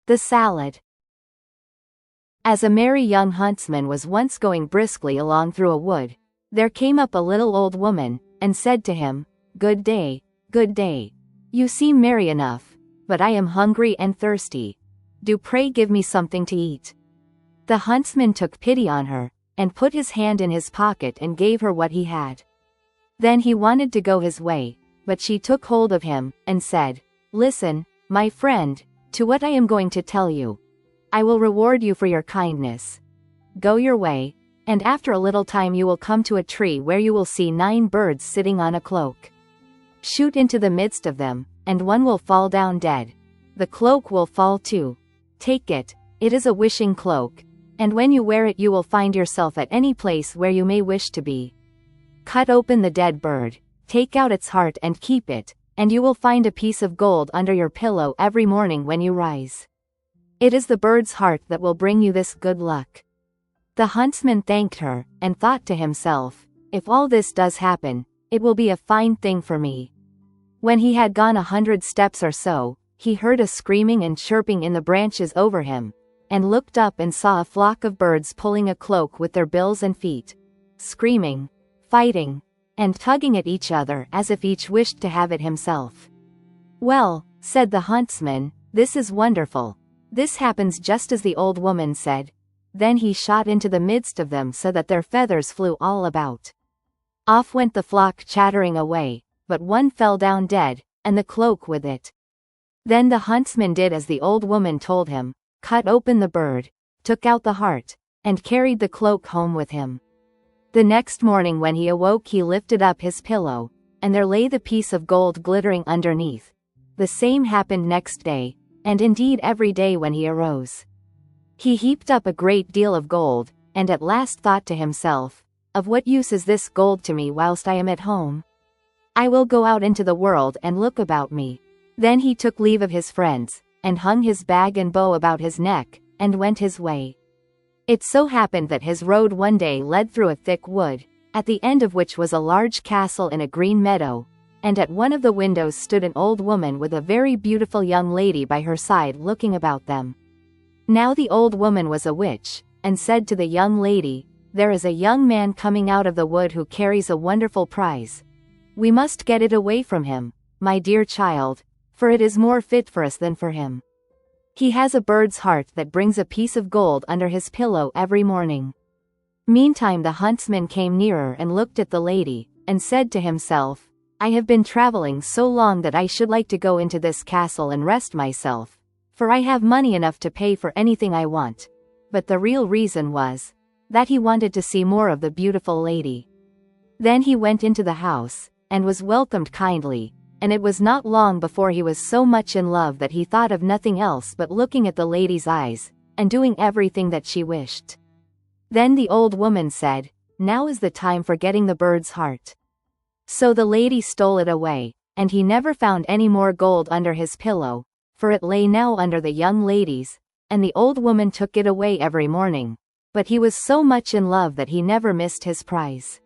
The salad. As a merry young huntsman was once going briskly along through a wood, there came up a little old woman, and said to him, "Good day, good day. You seem merry enough, but I am hungry and thirsty. Do pray give me something to eat." The huntsman took pity on her, and put his hand in his pocket and gave her what he had. Then he wanted to go his way, but she took hold of him, and said, "Listen, my friend, to what I am going to tell you. I will reward you for your kindness. Go your way, and after a little time you will come to a tree where you will see 9 birds sitting on a cloak. Shoot into the midst of them, and one will fall down dead. The cloak will fall too. Take it, it is a wishing cloak, and when you wear it you will find yourself at any place where you may wish to be. Cut open the dead bird, take out its heart and keep it, and you will find a piece of gold under your pillow every morning when you rise. It is the bird's heart that will bring you this good luck." The huntsman thanked her, and thought to himself, "If all this does happen, it will be a fine thing for me." When he had gone 100 steps or so, he heard a screaming and chirping in the branches over him, and looked up and saw a flock of birds pulling a cloak with their bills and feet, screaming, fighting, and tugging at each other as if each wished to have it himself. "Well," said the huntsman, "this is wonderful. This happens just as the old woman said." Then he shot into the midst of them so that their feathers flew all about. Off went the flock chattering away, but one fell down dead, and the cloak with it. Then the huntsman did as the old woman told him, cut open the bird, took out the heart, and carried the cloak home with him. The next morning when he awoke he lifted up his pillow, and there lay the piece of gold glittering underneath. The same happened next day, and indeed every day when he arose. He heaped up a great deal of gold, and at last thought to himself, "Of what use is this gold to me whilst I am at home? I will go out into the world and look about me." Then he took leave of his friends, and hung his bag and bow about his neck, and went his way. It so happened that his road one day led through a thick wood, at the end of which was a large castle in a green meadow, and at one of the windows stood an old woman with a very beautiful young lady by her side looking about them. Now the old woman was a witch, and said to the young lady, "There is a young man coming out of the wood who carries a wonderful prize. We must get it away from him, my dear child, for it is more fit for us than for him. He has a bird's heart that brings a piece of gold under his pillow every morning." Meantime the huntsman came nearer and looked at the lady, and said to himself, "I have been traveling so long that I should like to go into this castle and rest myself, for I have money enough to pay for anything I want." But the real reason was that he wanted to see more of the beautiful lady. Then he went into the house, and was welcomed kindly, and it was not long before he was so much in love that he thought of nothing else but looking at the lady's eyes, and doing everything that she wished. Then the old woman said, "Now is the time for getting the bird's heart." So the lady stole it away, and he never found any more gold under his pillow, for it lay now under the young lady's, and the old woman took it away every morning, but he was so much in love that he never missed his prize.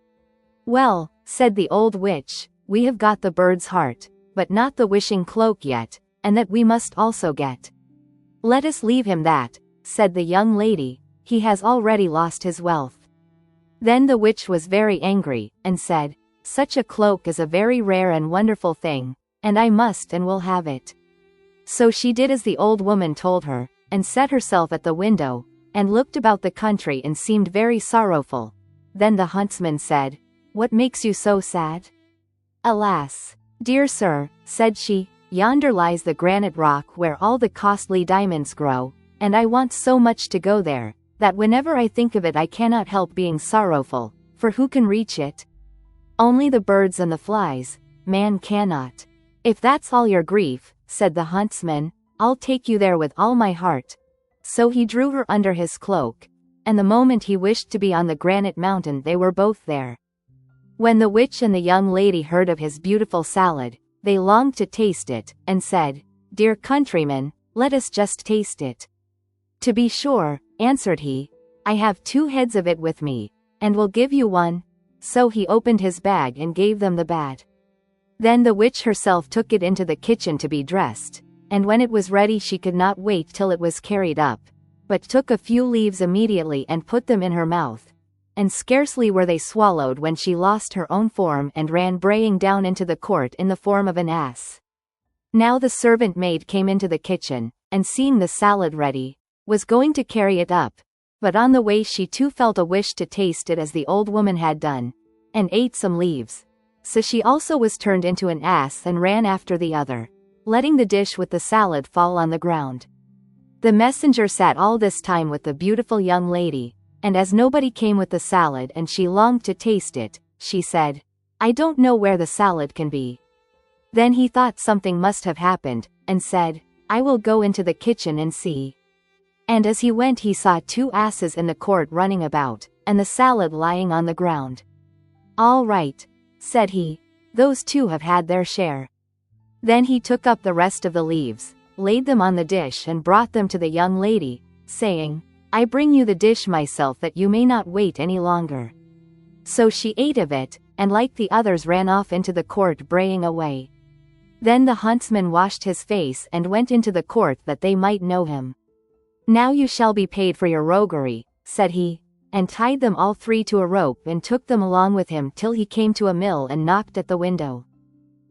"Well," said the old witch, "we have got the bird's heart, but not the wishing cloak yet, and that we must also get." "Let us leave him that," said the young lady, "he has already lost his wealth." Then the witch was very angry, and said, "Such a cloak is a very rare and wonderful thing, and I must and will have it." So she did as the old woman told her, and set herself at the window, and looked about the country and seemed very sorrowful. Then the huntsman said, "What makes you so sad?" "Alas, dear sir," said she, "yonder lies the granite rock where all the costly diamonds grow, and I want so much to go there, that whenever I think of it I cannot help being sorrowful, for who can reach it? Only the birds and the flies, man cannot." "If that's all your grief," said the huntsman, "I'll take you there with all my heart." So he drew her under his cloak, and the moment he wished to be on the granite mountain they were both there. When the witch and the young lady heard of his beautiful salad, they longed to taste it, and said, "Dear countryman, let us just taste it." "To be sure," answered he, "I have 2 heads of it with me, and will give you one." So he opened his bag and gave them the bad. Then the witch herself took it into the kitchen to be dressed, and when it was ready she could not wait till it was carried up, but took a few leaves immediately and put them in her mouth. And scarcely were they swallowed when she lost her own form and ran braying down into the court in the form of an ass. Now the servant maid came into the kitchen, and seeing the salad ready, was going to carry it up, but on the way she too felt a wish to taste it as the old woman had done, and ate some leaves. So she also was turned into an ass and ran after the other, letting the dish with the salad fall on the ground. The messenger sat all this time with the beautiful young lady, and as nobody came with the salad and she longed to taste it, she said, "I don't know where the salad can be." Then he thought something must have happened, and said, "I will go into the kitchen and see." And as he went he saw 2 asses in the court running about, and the salad lying on the ground. "All right," said he, "those 2 have had their share." Then he took up the rest of the leaves, laid them on the dish and brought them to the young lady, saying, "I bring you the dish myself that you may not wait any longer." So she ate of it, and like the others ran off into the court braying away. Then the huntsman washed his face and went into the court that they might know him. "Now you shall be paid for your roguery," said he, and tied them all 3 to a rope and took them along with him till he came to a mill and knocked at the window.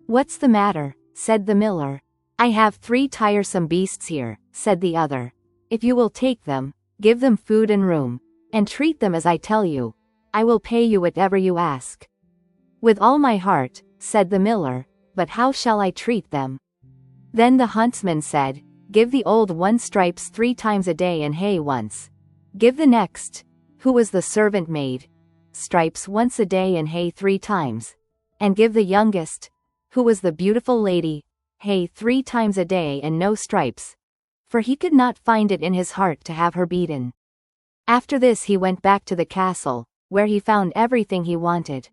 "What's the matter?" said the miller. "I have 3 tiresome beasts here," said the other. "If you will take them, give them food and room, and treat them as I tell you, I will pay you whatever you ask." "With all my heart," said the miller, "but how shall I treat them?" Then the huntsman said, "Give the old one stripes 3 times a day and hay once. Give the next, who was the servant maid, stripes once a day and hay 3 times. And give the youngest, who was the beautiful lady, hay 3 times a day and no stripes." For he could not find it in his heart to have her beaten. After this he went back to the castle, where he found everything he wanted.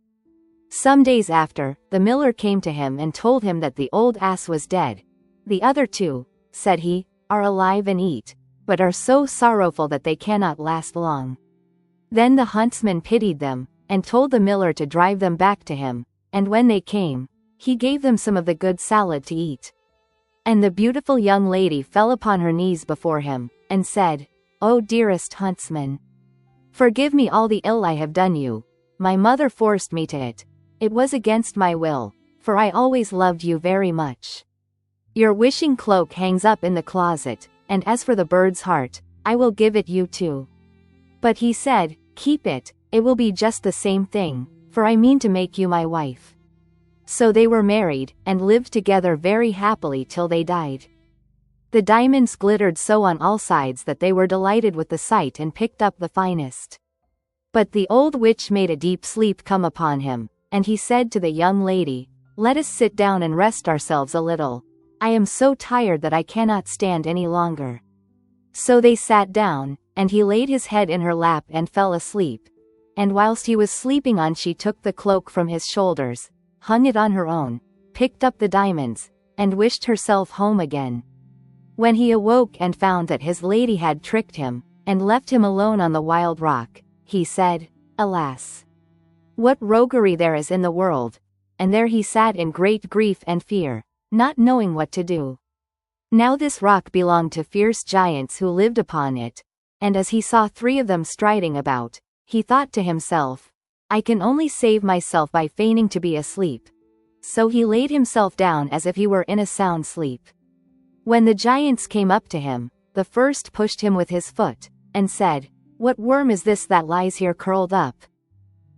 Some days after, the miller came to him and told him that the old ass was dead. "The other 2," said he, "are alive and eat, but are so sorrowful that they cannot last long." Then the huntsman pitied them, and told the miller to drive them back to him, and when they came, he gave them some of the good salad to eat. And the beautiful young lady fell upon her knees before him, and said, "O dearest huntsman, forgive me all the ill I have done you. My mother forced me to it. It was against my will, for I always loved you very much. Your wishing cloak hangs up in the closet, and as for the bird's heart, I will give it you too." But he said, "Keep it, it will be just the same thing, for I mean to make you my wife." So they were married, and lived together very happily till they died. The diamonds glittered so on all sides that they were delighted with the sight and picked up the finest. But the old witch made a deep sleep come upon him, and he said to the young lady, "Let us sit down and rest ourselves a little. I am so tired that I cannot stand any longer." So they sat down, and he laid his head in her lap and fell asleep. And whilst he was sleeping on she took the cloak from his shoulders, hung it on her own, picked up the diamonds, and wished herself home again. When he awoke and found that his lady had tricked him, and left him alone on the wild rock, he said, "Alas! What roguery there is in the world!" And there he sat in great grief and fear, not knowing what to do. Now this rock belonged to fierce giants who lived upon it, and as he saw 3 of them striding about, he thought to himself, "I can only save myself by feigning to be asleep." So he laid himself down as if he were in a sound sleep. When the giants came up to him, the first pushed him with his foot, and said, "What worm is this that lies here curled up?"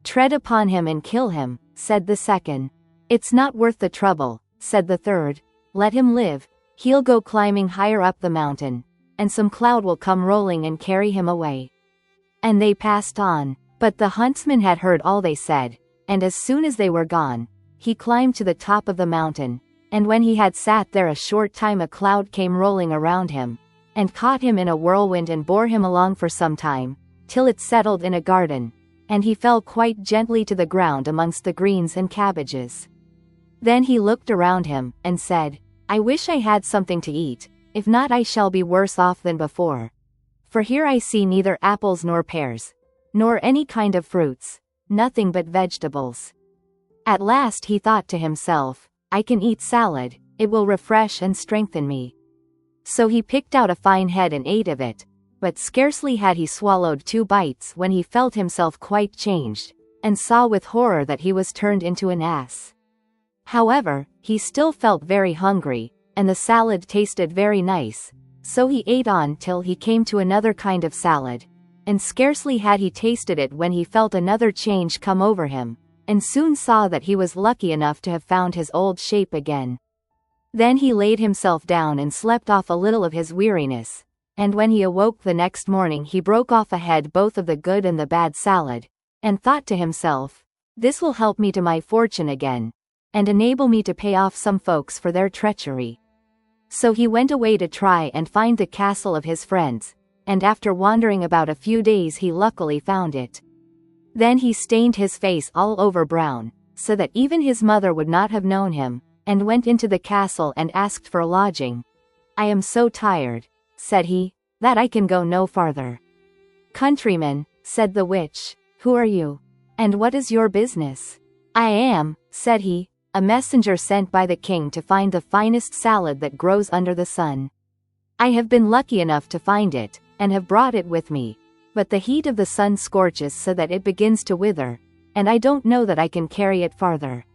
"Tread upon him and kill him," said the second. "It's not worth the trouble," said the third. "Let him live, he'll go climbing higher up the mountain, and some cloud will come rolling and carry him away." And they passed on. But the huntsman had heard all they said, and as soon as they were gone, he climbed to the top of the mountain, and when he had sat there a short time a cloud came rolling around him, and caught him in a whirlwind and bore him along for some time, till it settled in a garden, and he fell quite gently to the ground amongst the greens and cabbages. Then he looked around him, and said, "I wish I had something to eat, if not I shall be worse off than before. For here I see neither apples nor pears, nor any kind of fruits, nothing but vegetables." At last he thought to himself, "I can eat salad, it will refresh and strengthen me." So he picked out a fine head and ate of it, but scarcely had he swallowed 2 bites when he felt himself quite changed, and saw with horror that he was turned into an ass. However, he still felt very hungry, and the salad tasted very nice, so he ate on till he came to another kind of salad, and scarcely had he tasted it when he felt another change come over him, and soon saw that he was lucky enough to have found his old shape again. Then he laid himself down and slept off a little of his weariness, and when he awoke the next morning he broke off a head both of the good and the bad salad, and thought to himself, "This will help me to my fortune again, and enable me to pay off some folks for their treachery." So he went away to try and find the castle of his friends, and after wandering about a few days he luckily found it. Then he stained his face all over brown, so that even his mother would not have known him, and went into the castle and asked for lodging. "I am so tired," said he, "that I can go no farther." "Countryman," said the witch, "who are you? And what is your business?" "I am," said he, "a messenger sent by the king to find the finest salad that grows under the sun. I have been lucky enough to find it, and have brought it with me, but the heat of the sun scorches so that it begins to wither, and I don't know that I can carry it farther."